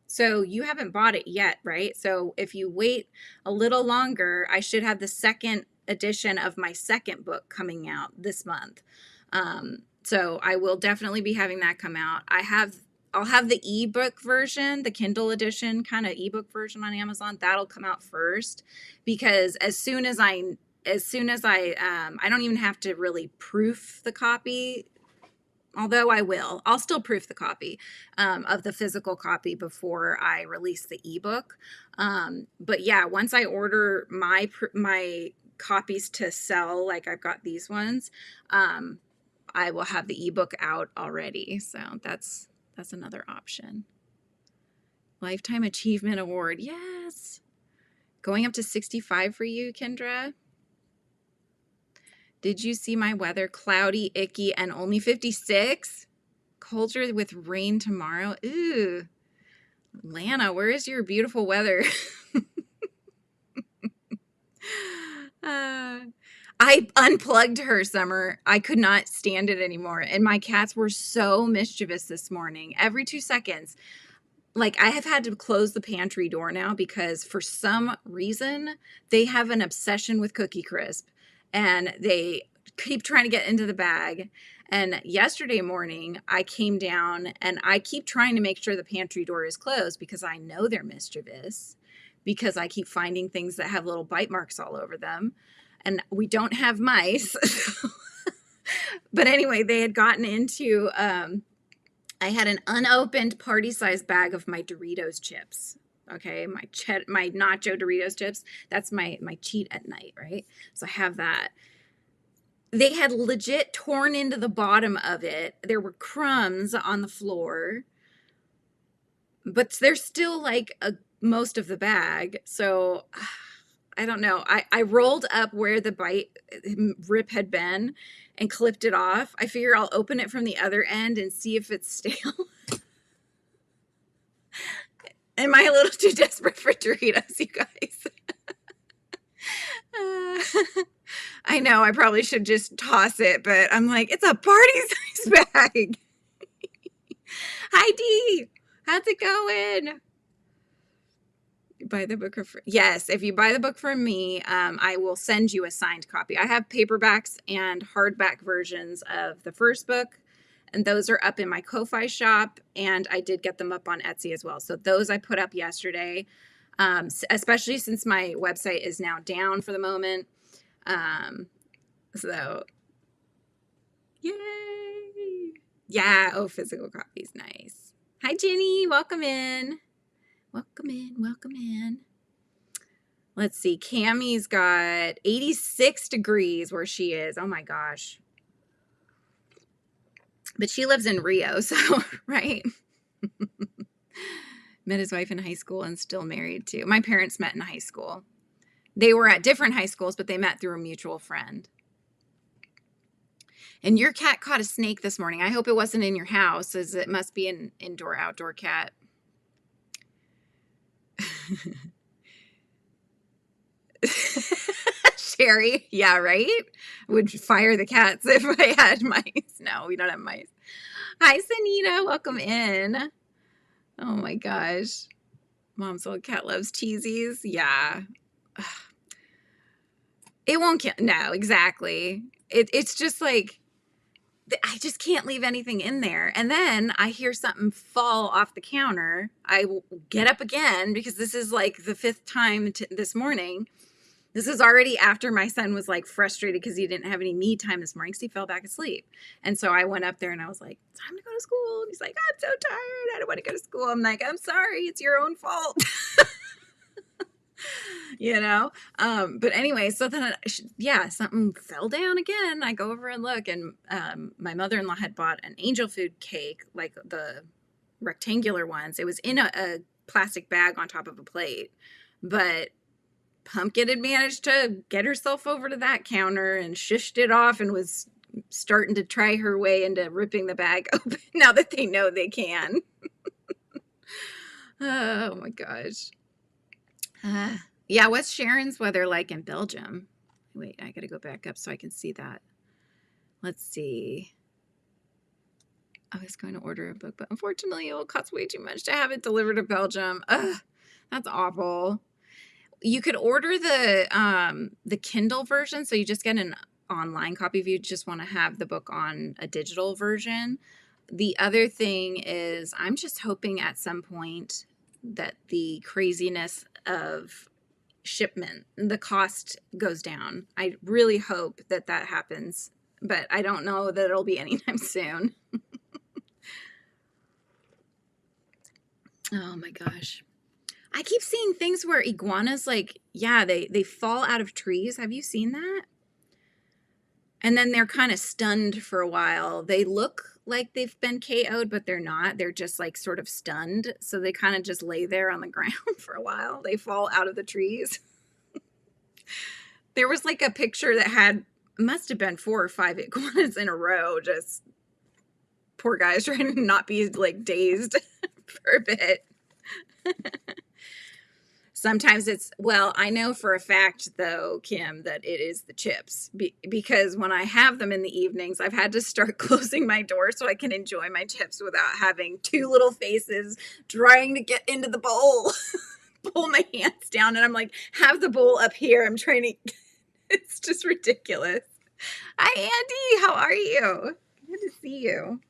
so you haven't bought it yet, right? So if you wait a little longer, I should have the second edition of my second book coming out this month. So I will definitely be having that come out. I'll have the ebook version, the Kindle edition kind of ebook version on Amazon. That'll come out first because as soon as I don't even have to really proof the copy, although I'll still proof the copy of the physical copy before I release the ebook. But yeah, once I order my copies to sell, like I've got these ones, I will have the ebook out already. So that's another option. Lifetime Achievement Award. Yes. Going up to 65 for you, Kendra. Did you see my weather? Cloudy, icky, and only 56? Colder with rain tomorrow. Ooh. Lana, where is your beautiful weather? I unplugged her, Summer. I could not stand it anymore. And my cats were so mischievous this morning. Every 2 seconds. Like, I have had to close the pantry door now because for some reason, they have an obsession with Cookie Crisp. And they keep trying to get into the bag. And yesterday morning, I came down and I keep trying to make sure the pantry door is closed because I know they're mischievous because I keep finding things that have little bite marks all over them. And we don't have mice. But anyway, they had gotten into, I had an unopened party-sized bag of my Doritos chips. Okay, my nacho Doritos chips. That's my cheat at night, right? So I have that. They had legit torn into the bottom of it. There were crumbs on the floor, but there's still like most of the bag. So I don't know. I rolled up where the bite rip had been and clipped it off. I figure I'll open it from the other end and see if it's stale. Am I a little too desperate for Doritos, you guys? I know I probably should just toss it, but I'm like, it's a party size bag. Hi, Dee. How's it going? Buy the book yes, if you buy the book from me, I will send you a signed copy. I have paperbacks and hardback versions of the first book, and those are up in my Ko-Fi shop, and I did get them up on Etsy as well. So those I put up yesterday, especially since my website is now down for the moment. So yay. Yeah, oh, physical copies, nice. Hi, Jenny, welcome in. Welcome in, welcome in. Let's see, Cammie's got 86 degrees where she is. Oh my gosh. But she lives in Rio, so, right? Met his wife in high school and still married too. My parents met in high school. They were at different high schools, but they met through a mutual friend. And your cat caught a snake this morning. I hope it wasn't in your house, as it must be an indoor-outdoor cat. Sherry, yeah, right? Would fire the cats if I had mice. No, we don't have mice. Hi, Sanita, welcome in. Oh my gosh. Mom's old cat loves cheesies. Yeah. It won't kill. No, exactly. It's just like, I just can't leave anything in there. And then I hear something fall off the counter. I will get up again because this is like the 5th time this morning. This is already after my son was like frustrated because he didn't have any me time this morning because he fell back asleep. And so I went up there and I was like, time to go to school. And he's like, I'm so tired. I don't want to go to school. I'm like, I'm sorry. It's your own fault. You know? But anyway, so then, yeah, something fell down again. I go over and look, and my mother-in-law had bought an angel food cake, like the rectangular ones. It was in a plastic bag on top of a plate, but Pumpkin had managed to get herself over to that counter and shushed it off and was starting to try her way into ripping the bag open now that they know they can. Oh my gosh. Yeah, what's Sharon's weather like in Belgium? Wait, I gotta go back up so I can see that. Let's see. I was going to order a book, but unfortunately it will cost way too much to have it delivered to Belgium. Ugh, that's awful. You could order the Kindle version, so you just get an online copy if you just want to have the book on a digital version. The other thing is, I'm just hoping at some point that the craziness of shipment, the cost goes down. I really hope that that happens, but I don't know that it'll be anytime soon. Oh my gosh. I keep seeing things where iguanas, like, yeah, they fall out of trees. Have you seen that? And then they're kind of stunned for a while. They look like they've been KO'd, but they're not. They're just like sort of stunned. So they kind of just lay there on the ground for a while. They fall out of the trees. There was like a picture that had, must have been 4 or 5 iguanas in a row. Just poor guys trying to not be like dazed for a bit. Sometimes it's, well, I know for a fact, though, Kim, that it is the chips. Because when I have them in the evenings, I've had to start closing my door so I can enjoy my chips without having 2 little faces trying to get into the bowl. Pull my hands down, and I'm like, have the bowl up here. I'm trying to, it's just ridiculous. Hi, Andy. How are you? Good to see you.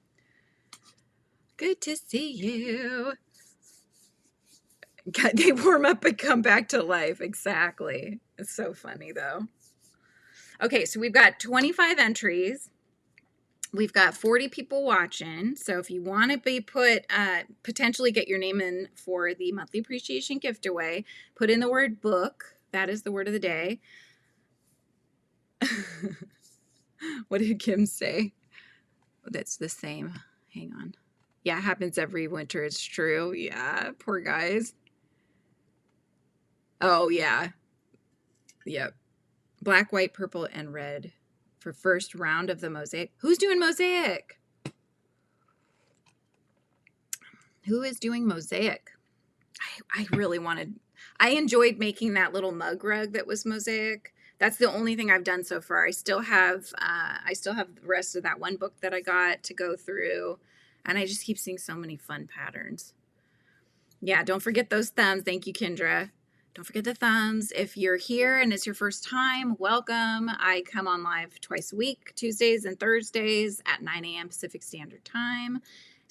Good to see you. God, they warm up and come back to life. Exactly. It's so funny, though. Okay, so we've got 25 entries. We've got 40 people watching. So if you want to be potentially get your name in for the monthly appreciation gift away, put in the word book. That is the word of the day. What did Kim say? That's the same. Hang on. Yeah, it happens every winter. It's true. Yeah, poor guys. Oh, yeah. Yep. Black, white, purple, and red for first round of the mosaic. Who's doing mosaic? Who is doing mosaic? I really wanted, I enjoyed making that little mug rug that was mosaic. That's the only thing I've done so far. I still have the rest of that one book that I got to go through, and I just keep seeing so many fun patterns. Yeah, don't forget those thumbs. Thank you, Kendra. Don't forget the thumbs. If you're here and it's your first time, welcome. I come on live twice a week, Tuesdays and Thursdays at 9 a.m. Pacific Standard Time,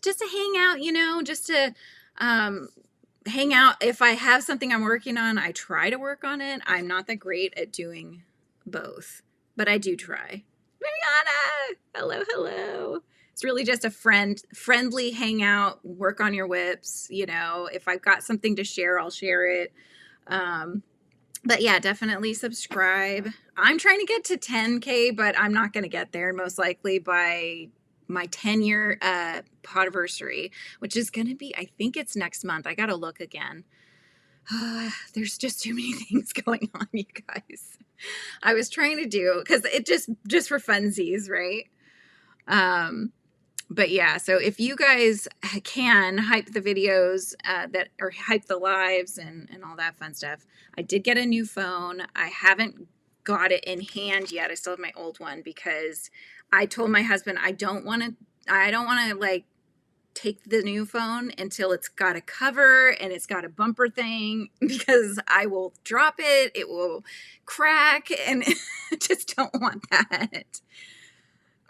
just to hang out, you know, just to hang out. If I have something I'm working on, I try to work on it. I'm not that great at doing both, but I do try. Mariana, hello, hello. It's really just a friendly hangout, work on your whips. You know, if I've got something to share, I'll share it. But yeah, definitely subscribe. I'm trying to get to 10K, but I'm not going to get there most likely by my 10-year podiversary, which is going to be, I think it's next month. I got to look again. There's just too many things going on, you guys. I was trying to do, because it just for funsies, right? But yeah, so if you guys can hype the videos or hype the lives and all that fun stuff. I did get a new phone. I haven't got it in hand yet. I still have my old one because I told my husband I don't want to like take the new phone until it's got a cover and it's got a bumper thing, because I will drop it, it will crack, and I just don't want that.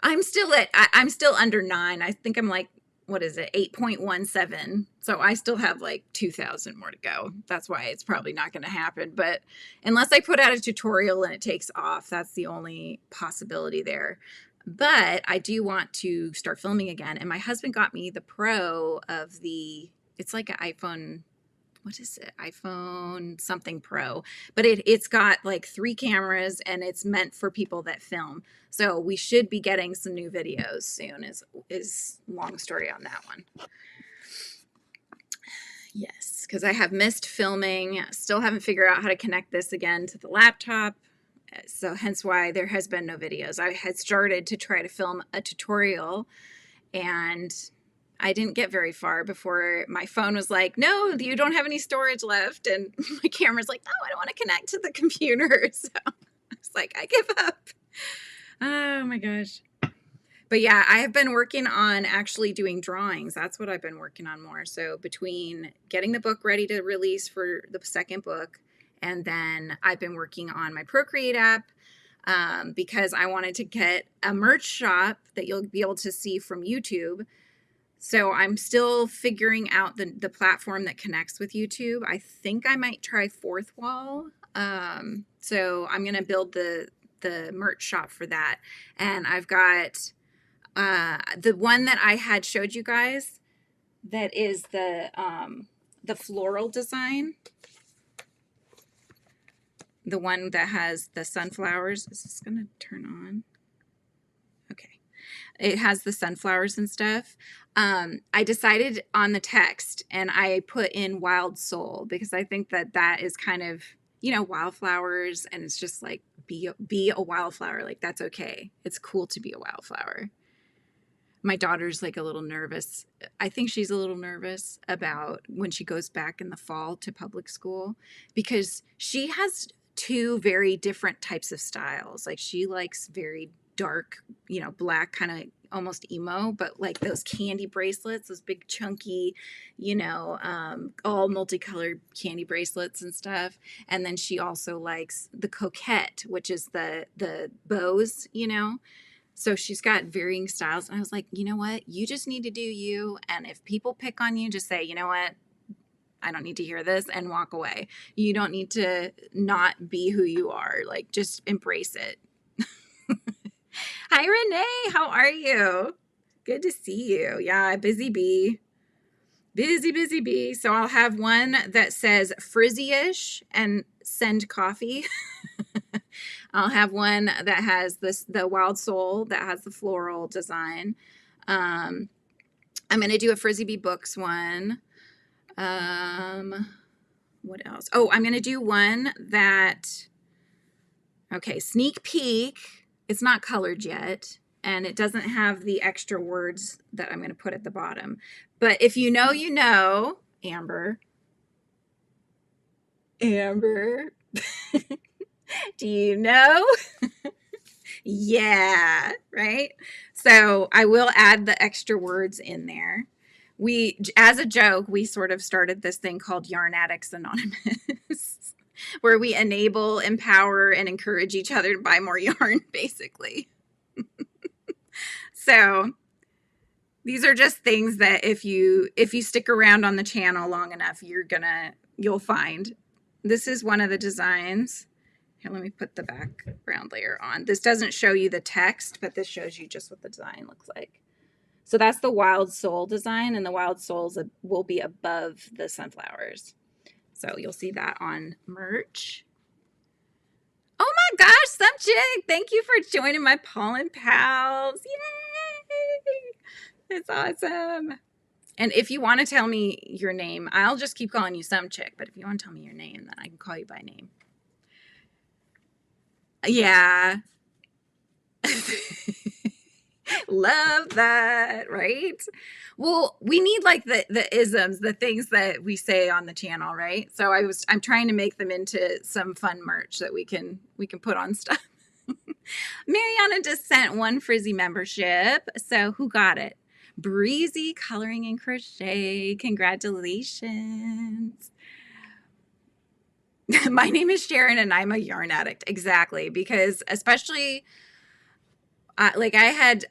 I'm still under 9. I think I'm like, what is it, 8.17. So I still have like 2,000 more to go. That's why it's probably not going to happen. But unless I put out a tutorial and it takes off, that's the only possibility there. But I do want to start filming again. And my husband got me the Pro of it's like an iPhone, what is it? iPhone something Pro. But it's got like 3 cameras and it's meant for people that film. So we should be getting some new videos soon is long story on that one. Yes, because I have missed filming. Still haven't figured out how to connect this again to the laptop. So hence why there has been no videos. I had started to try to film a tutorial and I didn't get very far before my phone was like, no, you don't have any storage left. And my camera's like, no, I don't want to connect to the computer. So I was like, I give up. Oh my gosh. But yeah, I have been working on actually doing drawings. That's what I've been working on more. So between getting the book ready to release for the second book, and then I've been working on my Procreate app because I wanted to get a merch shop that you'll be able to see from YouTube. So I'm still figuring out the platform that connects with YouTube. I think I might try Fourth Wall. So I'm going to build the merch shop for that. And I've got the one that I had showed you guys that is the floral design. The one that has the sunflowers. Is this going to turn on? Okay. It has the sunflowers and stuff. I decided on the text and I put in Wild Soul because I think that is kind of, you know, wildflowers, and it's just like be a wildflower. Like, that's okay. It's cool to be a wildflower. My daughter's like a little nervous. I think she's a little nervous about when she goes back in the fall to public school because she has 2 very different types of styles. Like, she likes very dark, you know, black, kind of almost emo, but like those candy bracelets, those big chunky, you know, all multicolored candy bracelets and stuff. And then she also likes the coquette, which is the bows, you know. So she's got varying styles. And I was like, you know what? You just need to do you. And if people pick on you, just say, you know what? I don't need to hear this, and walk away. You don't need to not be who you are. Like, just embrace it. Hi, Renee. How are you? Good to see you. Yeah, busy bee. Busy, busy bee. So I'll have one that says Frizzy-ish and send coffee. I'll have one that has the wild soul that has the floral design. I'm going to do a Frizzy Bee Books one. What else? Oh, I'm going to do one that, okay, sneak peek. It's not colored yet, and it doesn't have the extra words that I'm going to put at the bottom. But if you know, you know, Amber. Amber. Do you know? Yeah, right? So I will add the extra words in there. We, as a joke, we sort of started this thing called Yarn Addicts Anonymous, where we enable, empower, and encourage each other to buy more yarn, basically. So these are just things that if you stick around on the channel long enough, you'll find. This is one of the designs. Here, let me put the background layer on. This doesn't show you the text, but this shows you just what the design looks like. So that's the Wild Soul design, and the Wild Souls will be above the sunflowers. So you'll see that on merch. Oh my gosh, some chick! Thank you for joining my Pollen Pals. Yay! It's awesome. And if you want to tell me your name, I'll just keep calling you some chick. But if you want to tell me your name, then I can call you by name. Yeah. Love that, right? Well, we need like the isms, the things that we say on the channel, right? So I'm trying to make them into some fun merch that we can put on stuff. Mariana just sent one Frizzy membership. So who got it? Breezy Coloring and Crochet. Congratulations. My name is Sharon and I'm a yarn addict. Exactly. Because especially I needed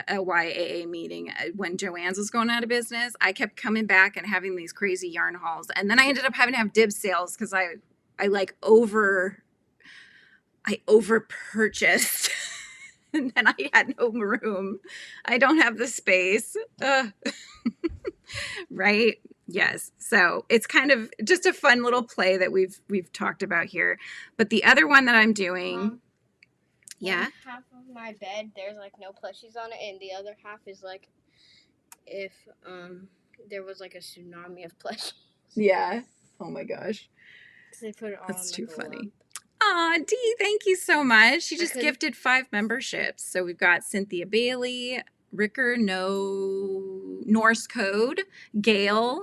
a YAA meeting when Joann's was going out of business. I kept coming back and having these crazy yarn hauls. And then I ended up having to have dib sales because I over purchased and then I had no room. I don't have the space. Right? Yes. So it's kind of just a fun little play that we've talked about here. But the other one that I'm doing, yeah. Half of my bed, there's like no plushies on it, and the other half is like if there was like a tsunami of plushies. Yeah. Oh my gosh. They put it all. That's too funny. Lump. Aw, Dee, thank you so much. She just gifted 5 memberships. So we've got Cynthia Bailey, Ricker, Norse Code, Gail,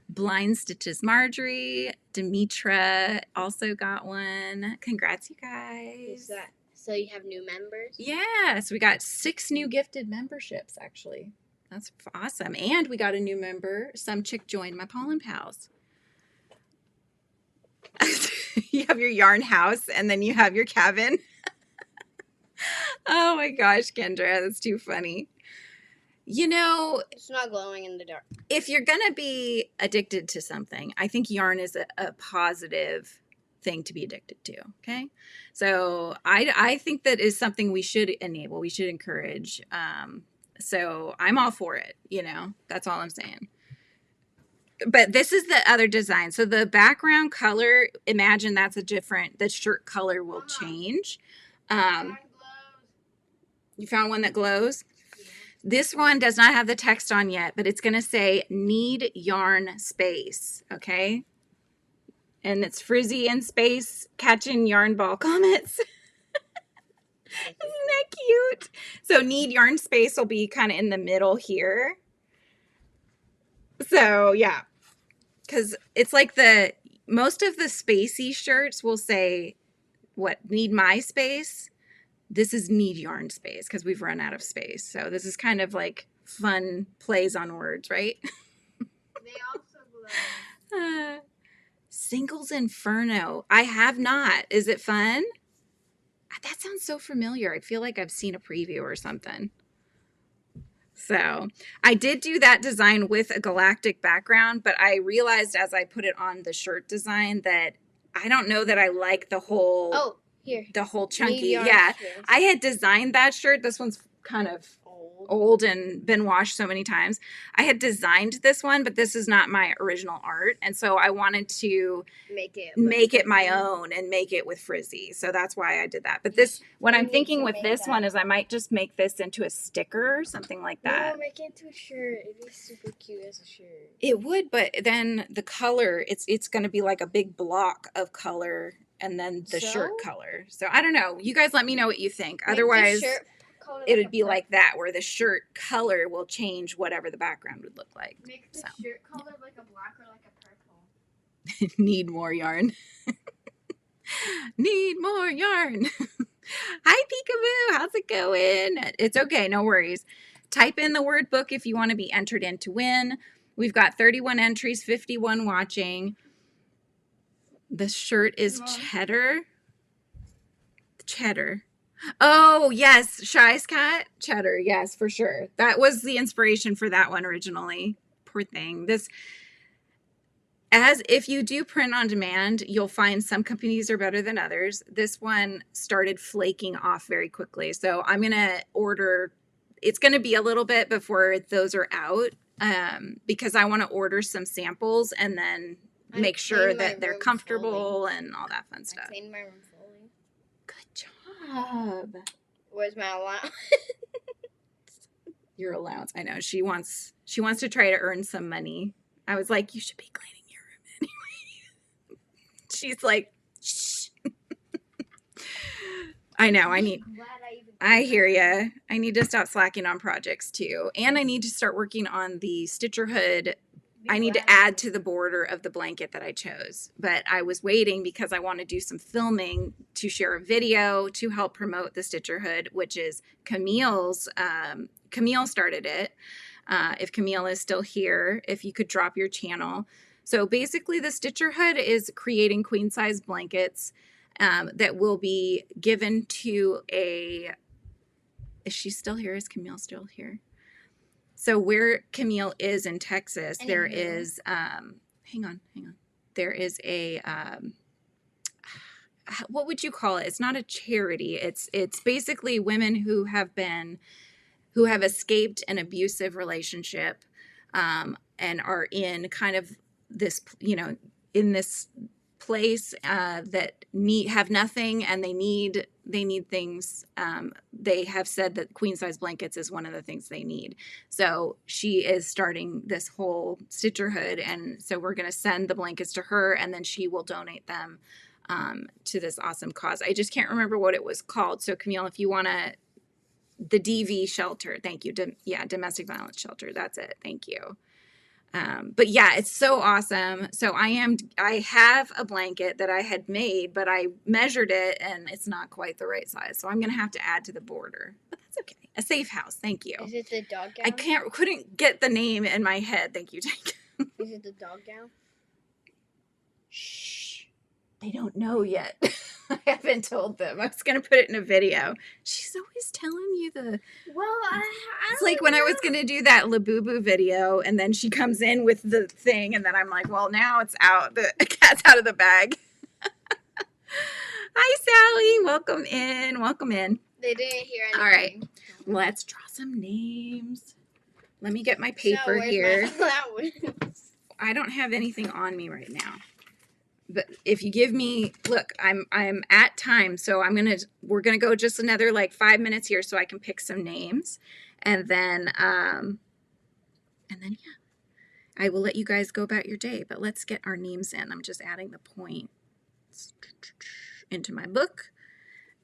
Blind Stitches Marjorie, Demetra also got one. Congrats, you guys. Is that so you have new members? Yeah, so we got 6 new gifted memberships, actually. That's awesome. And we got a new member. Some chick joined my Pollen Pals. You have your yarn house and then you have your cabin. Oh my gosh, Kendra, that's too funny. You know, it's not glowing in the dark. If you're going to be addicted to something, I think yarn is a positive thing to be addicted to. Okay. So I think that is something we should enable. We should encourage. So I'm all for it. You know, that's all I'm saying. But this is the other design. So the background color, imagine that's the shirt color will change. You found one that glows? Yeah. This one does not have the text on yet, but it's going to say need yarn space. Okay. And it's Frizzy in space catching yarn ball comments. Isn't that cute? So need yarn space will be kind of in the middle here. So yeah, because it's like most of the spacey shirts will say need my space. This is need yarn space because we've run out of space. So this is kind of like fun plays on words, right? They also glow. Singles Inferno. I have not. Is it fun? That sounds so familiar. I feel like I've seen a preview or something. So I did do that design with a galactic background, but I realized as I put it on the shirt design that I don't know that I like the whole. Oh, Here. the whole chunky. yarn Yeah, strips. I had designed that shirt. This one's kind of old and been washed so many times. I had designed this one, but this is not my original art, and so I wanted to make it my own and make it with frizzy. So that's why I did that. But this, what I'm thinking with this one is I might just make this into a sticker or something like that. No, make it into a shirt. It'd be super cute as a shirt. It would, but then the color, it's going to be like a big block of color and then the shirt color. So I don't know. You guys let me know what you think. Otherwise, it would be like that, where the shirt color will change whatever the background would look like. Make the shirt color like a black or like a purple. Need more yarn. Need more yarn. Hi, Peekaboo. How's it going? It's okay. No worries. Type in the word book if you want to be entered in to win. We've got 31 entries, 51 watching. The shirt is cheddar. Cheddar. Oh, yes. Shy's cat. Cheddar. Yes, for sure. That was the inspiration for that one originally. Poor thing. This, as if you do print on demand, you'll find some companies are better than others. This one started flaking off very quickly. So I'm going to order, it's going to be a little bit before those are out, because I want to order some samples and then make sure that they're comfortable and all that fun stuff. I cleaned my room fully. Good job. Where's my allowance? Your allowance. I know. She wants to try to earn some money. I was like, you should be cleaning your room anyway. She's like, shh. I know. I hear ya. I need to stop slacking on projects too. And I need to start working on the stitcher hood. I need to add to the border of the blanket that I chose, but I was waiting because I want to do some filming to share a video to help promote the stitcher hood, which is Camille's. Camille started it. If Camille is still here, if you could drop your channel. So basically the stitcher hood is creating queen size blankets that will be given to a, is she still here? Is Camille still here? So where Camille is in Texas, there is, hang on. There is a, what would you call it? It's not a charity. It's basically women who have escaped an abusive relationship, and are in kind of this, in this place that have nothing, and they need things. They have said that queen size blankets is one of the things they need. So she is starting this whole stitcher hood, and so we're going to send the blankets to her, and then she will donate them to this awesome cause. I just can't remember what it was called. So Camille, if you want to, the DV shelter, thank you. Domestic violence shelter. That's it. Thank you. But yeah, it's so awesome. So I have a blanket that I had made, but I measured it and it's not quite the right size. So I'm going to have to add to the border, but that's okay. A safe house. Thank you. Is it the dog gown? I couldn't get the name in my head. Thank you, Jake. Is it the dog gown? Shh. They don't know yet. I haven't told them. I was going to put it in a video. She's always telling you it's like when I was going to do that Labubu video, and then she comes in with the thing, and then I'm like, well, now it's out. The cat's out of the bag. Hi, Sally. Welcome in. They didn't hear anything. All right. Let's draw some names. Let me get my paper here. I don't have anything on me right now. But if you give me, look, I'm at time, so we're gonna go just another like 5 minutes here so I can pick some names, and then yeah, I will let you guys go about your day. But let's get our names in. I'm just adding the points into my book.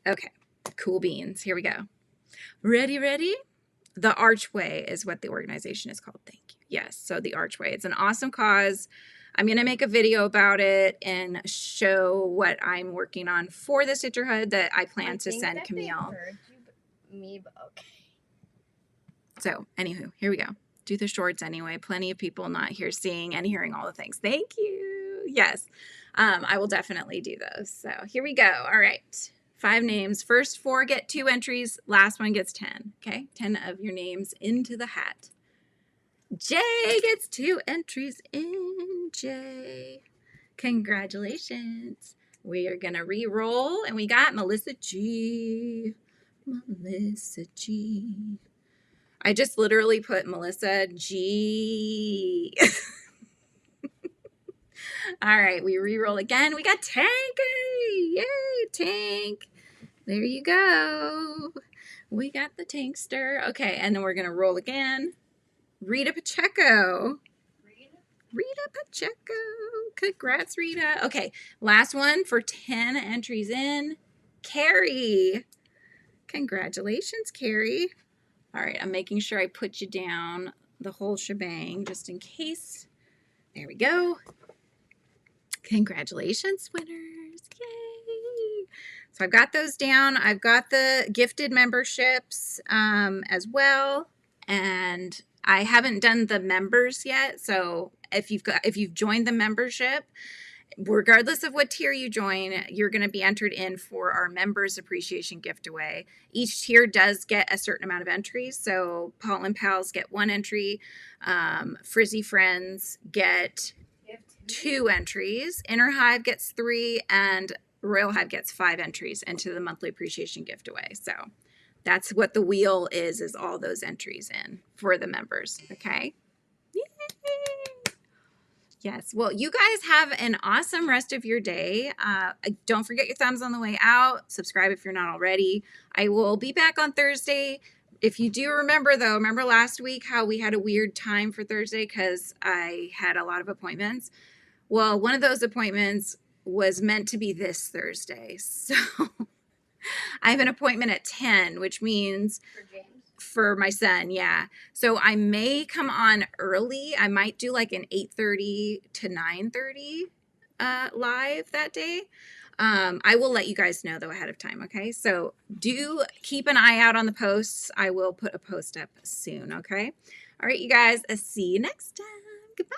Okay, cool beans. Here we go. Ready? The Archway is what the organization is called. Thank you. Yes, so the Archway. It's an awesome cause. I'm going to make a video about it and show what I'm working on for the stitcher hood that I plan to send Camille. Okay. So, anywho, here we go. Do the shorts anyway. Plenty of people not here seeing and hearing all the things. Thank you. Yes, I will definitely do those. So, here we go. All right. 5 names. First 4 get 2 entries. Last one gets 10. Okay? 10 of your names into the hat. Jay gets 2 entries in. Jay, congratulations. We are going to re-roll, and we got Melissa G. Melissa G. I just literally put Melissa G. All right, we re-roll again. We got Tanky. Yay, Tank. There you go. We got the Tankster. Okay, and then we're going to roll again. Rita Pacheco. Rita Pacheco. Congrats, Rita. Okay, last one for 10 entries in. Carrie. Congratulations, Carrie. All right, I'm making sure I put you down the whole shebang just in case. There we go. Congratulations, winners. Yay. So I've got those down. I've got the gifted memberships as well. And I haven't done the members yet. So if you've joined the membership, regardless of what tier you join, you're going to be entered in for our members appreciation giveaway. Each tier does get a certain amount of entries. So Paul and Pals get 1 entry. Frizzy Friends get 2 entries. Inner Hive gets 3, and Royal Hive gets 5 entries into the monthly appreciation giveaway. So that's what the wheel is all those entries in for the members. Okay. Yay! Yes. Well, you guys have an awesome rest of your day. Don't forget your thumbs on the way out. Subscribe if you're not already. I will be back on Thursday. If you do remember, though, remember last week how we had a weird time for Thursday because I had a lot of appointments? Well, one of those appointments was meant to be this Thursday. So I have an appointment at 10, which means for my son. Yeah. So I may come on early. I might do like an 8:30 to 9:30 live that day. I will let you guys know though ahead of time. Okay. So do keep an eye out on the posts. I will put a post up soon. Okay. All right, you guys, see you next time. Goodbye.